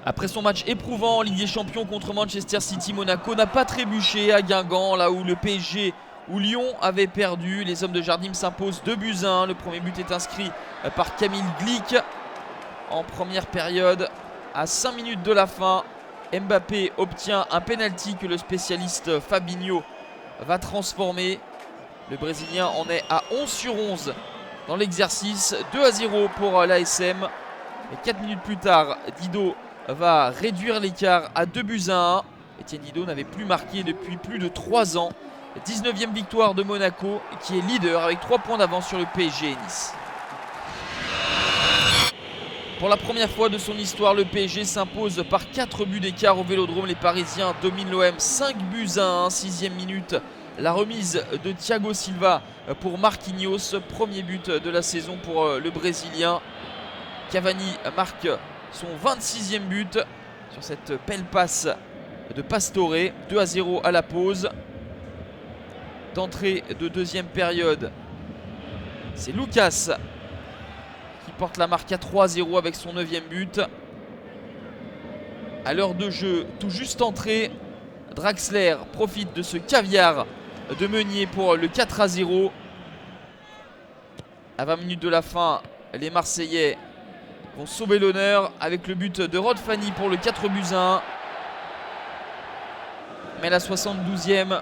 Après son match éprouvant en Ligue des Champions contre Manchester City, Monaco n'a pas trébuché à Guingamp, là où le PSG ou Lyon avait perdu. Les hommes de Jardim s'imposent 2-1. Le premier but est inscrit par Kamil Glik en première période. À 5 minutes de la fin, Mbappé obtient un penalty que le spécialiste Fabinho va transformer. Le Brésilien en est à 11/11 dans l'exercice. 2-0 pour l'ASM. Et 4 minutes plus tard, Didot va réduire l'écart à 2-1. Etienne Didot n'avait plus marqué depuis plus de 3 ans. 19e victoire de Monaco qui est leader avec 3 points d'avance sur le PSG et Nice. Pour la première fois de son histoire, le PSG s'impose par 4 buts d'écart au Vélodrome. Les Parisiens dominent l'OM 5-1. 6e minute, la remise de Thiago Silva pour Marquinhos. Premier but de la saison pour le Brésilien. Cavani marque son 26e but sur cette belle passe de Pastore. 2-0 à la pause. D'entrée de deuxième période, c'est Lucas qui porte la marque à 3-0 avec son 9e but. À l'heure de jeu, tout juste entré, Draxler profite de ce caviar de Meunier pour le 4-0. À 20 minutes de la fin, les Marseillais vont sauver l'honneur avec le but de Rod Fanny pour le 4-1. Mais à la 72e,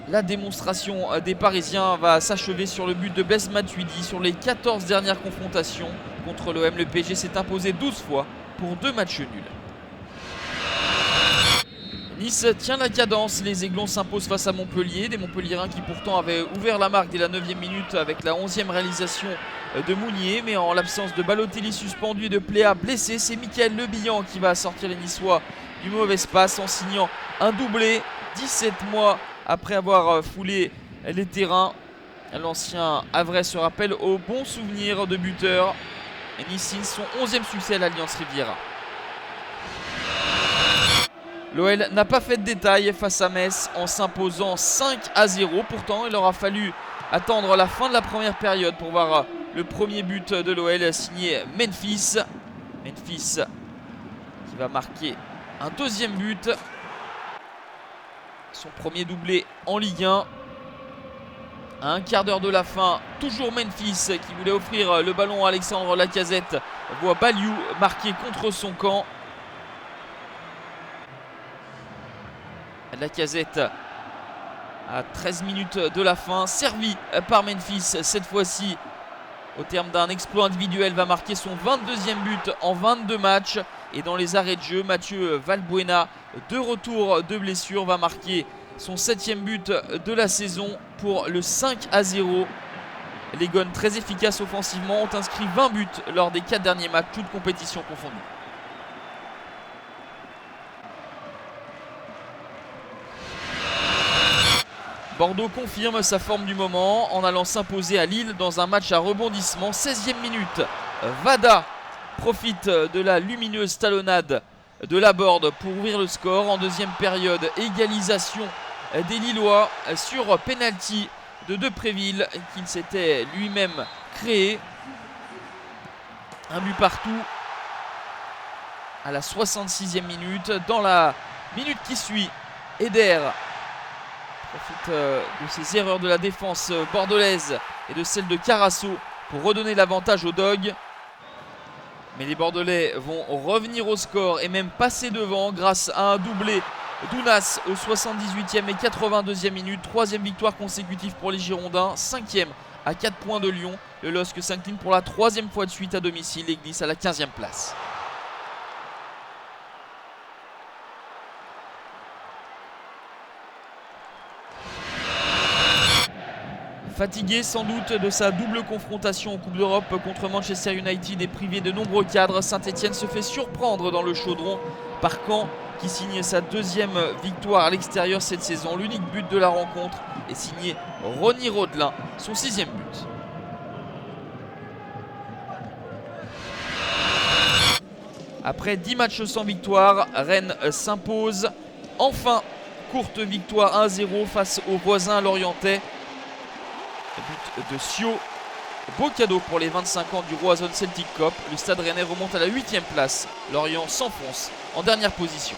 la démonstration des Parisiens va s'achever sur le but de Blaise Matuidi. Sur les 14 dernières confrontations contre l'OM, le PSG s'est imposé 12 fois pour 2 matchs nuls. Nice tient la cadence, les Aiglons s'imposent face à Montpellier. Des Montpelliérains qui pourtant avaient ouvert la marque dès la 9e minute avec la 11e réalisation de Mounier. Mais en l'absence de Balotelli suspendu et de Pléa blessé, c'est Mickaël Le Bihan qui va sortir les Niçois du mauvais passe en signant un doublé 17 mois après avoir foulé les terrains. L'ancien Havrais se rappelle au bon souvenir de buteur. Et Nice signe son 11e succès à l'Alliance Riviera. L'OL n'a pas fait de détail face à Metz en s'imposant 5-0. Pourtant, il aura fallu attendre la fin de la première période pour voir le premier but de l'OL signé Memphis. Memphis qui va marquer un 2e but. Son premier doublé en Ligue 1. À un quart d'heure de la fin, toujours Memphis qui voulait offrir le ballon à Alexandre Lacazette voit Baliou marquer contre son camp. Lacazette à 13 minutes de la fin, servi par Memphis cette fois-ci. Au terme d'un exploit individuel, va marquer son 22e but en 22 matchs. Et dans les arrêts de jeu, Mathieu Valbuena, de retour de blessure, va marquer son 7e but de la saison pour le 5-0. Les Gones, très efficaces offensivement, ont inscrit 20 buts lors des 4 derniers matchs, toutes compétitions confondues. Bordeaux confirme sa forme du moment en allant s'imposer à Lille dans un match à rebondissement. 16e minute, Vada profite de la lumineuse talonnade de Laborde pour ouvrir le score. En deuxième période, égalisation des Lillois sur penalty de Depréville qu'il s'était lui-même créé. Un but partout à la 66e minute. Dans la minute qui suit, Eder profite de ses erreurs de la défense bordelaise et de celle de Carasso pour redonner l'avantage aux Dogs. Mais les Bordelais vont revenir au score et même passer devant grâce à un doublé d'Ounas au 78e et 82e minute. 3e victoire consécutive pour les Girondins, 5e à 4 points de Lyon. Le LOSC s'incline pour la 3e fois de suite à domicile et glisse à la 15e place. Fatigué sans doute de sa double confrontation en Coupe d'Europe contre Manchester United et privé de nombreux cadres, Saint-Etienne se fait surprendre dans le chaudron par Caen qui signe sa 2e victoire à l'extérieur cette saison. L'unique but de la rencontre est signé Ronny Rodelin, son 6e but. Après 10 matchs sans victoire, Rennes s'impose. Enfin, courte victoire 1-0 face aux voisins lorientais. But de Sio Beau cadeau pour les 25 ans du Roazhon Celtic Cup. Le Stade Rennais remonte à la 8e place. Lorient s'enfonce en dernière position.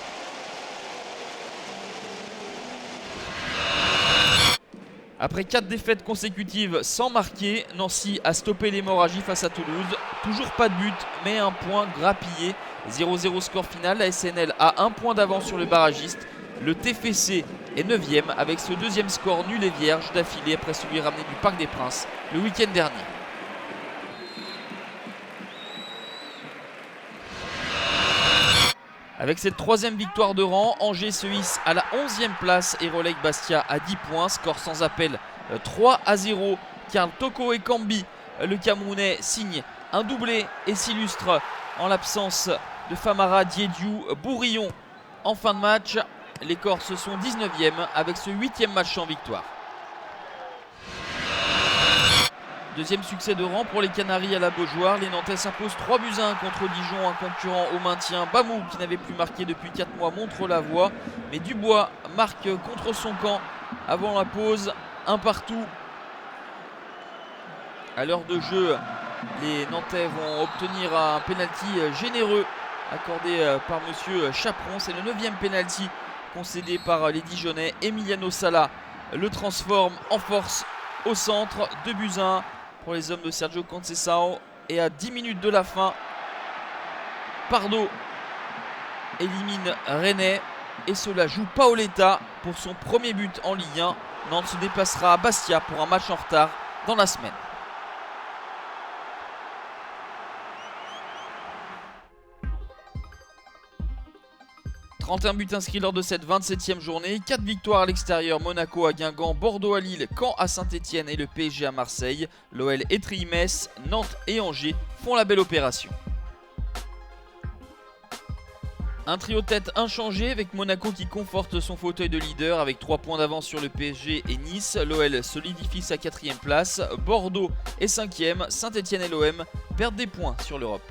Après 4 défaites consécutives sans marquer, Nancy a stoppé l'hémorragie face à Toulouse. Toujours pas de but, mais un point grappillé. 0-0 score final, la SNL a un point d'avance sur le barragiste. Le TFC est 9e avec ce deuxième score nul et vierge d'affilée après celui ramené du Parc des Princes le week-end dernier. Avec cette 3e victoire de rang, Angers se hisse à la 11e place et relègue Bastia à 10 points. Score sans appel 3-0. Karl Toko Ekambi, le Camerounais, signe un doublé et s'illustre en l'absence de Famara Diédiou Bourillon en fin de match. Les Corses sont 19e avec ce 8e match en victoire. Deuxième succès de rang pour les Canaries à la Beaujoire. Les Nantais s'imposent 3-1 contre Dijon, un concurrent au maintien. Bamou, qui n'avait plus marqué depuis 4 mois, montre la voie. Mais Dubois marque contre son camp avant la pause. Un partout. À l'heure de jeu, les Nantais vont obtenir un pénalty généreux accordé par monsieur Chaperon. C'est le 9e pénalty concédé par les Dijonnais. Emiliano Sala le transforme en force au centre. 2-1 pour les hommes de Sergio Conceição. Et à 10 minutes de la fin, Pardo élimine Rennais. Et cela joue Paoletta pour son premier but en Ligue 1. Nantes se déplacera à Bastia pour un match en retard dans la semaine. « 31 buts inscrits lors de cette 27e journée, 4 victoires à l'extérieur, Monaco à Guingamp, Bordeaux à Lille, Caen à Saint-Etienne et le PSG à Marseille. L'OL étrille Metz, Nantes et Angers font la belle opération. Un trio tête inchangé avec Monaco qui conforte son fauteuil de leader avec 3 points d'avance sur le PSG et Nice. L'OL solidifie sa 4e place, Bordeaux est 5e, Saint-Etienne et l'OM perdent des points sur l'Europe.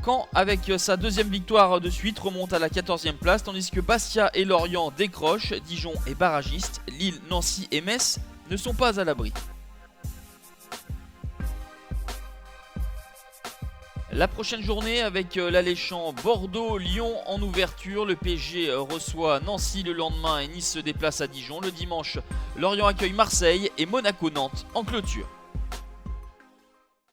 Caen, avec sa 2e victoire de suite, remonte à la 14e place, tandis que Bastia et Lorient décrochent. Dijon est barragiste, Lille, Nancy et Metz ne sont pas à l'abri. La prochaine journée avec l'alléchant Bordeaux-Lyon en ouverture. Le PSG reçoit Nancy le lendemain et Nice se déplace à Dijon. Le dimanche, Lorient accueille Marseille et Monaco-Nantes en clôture.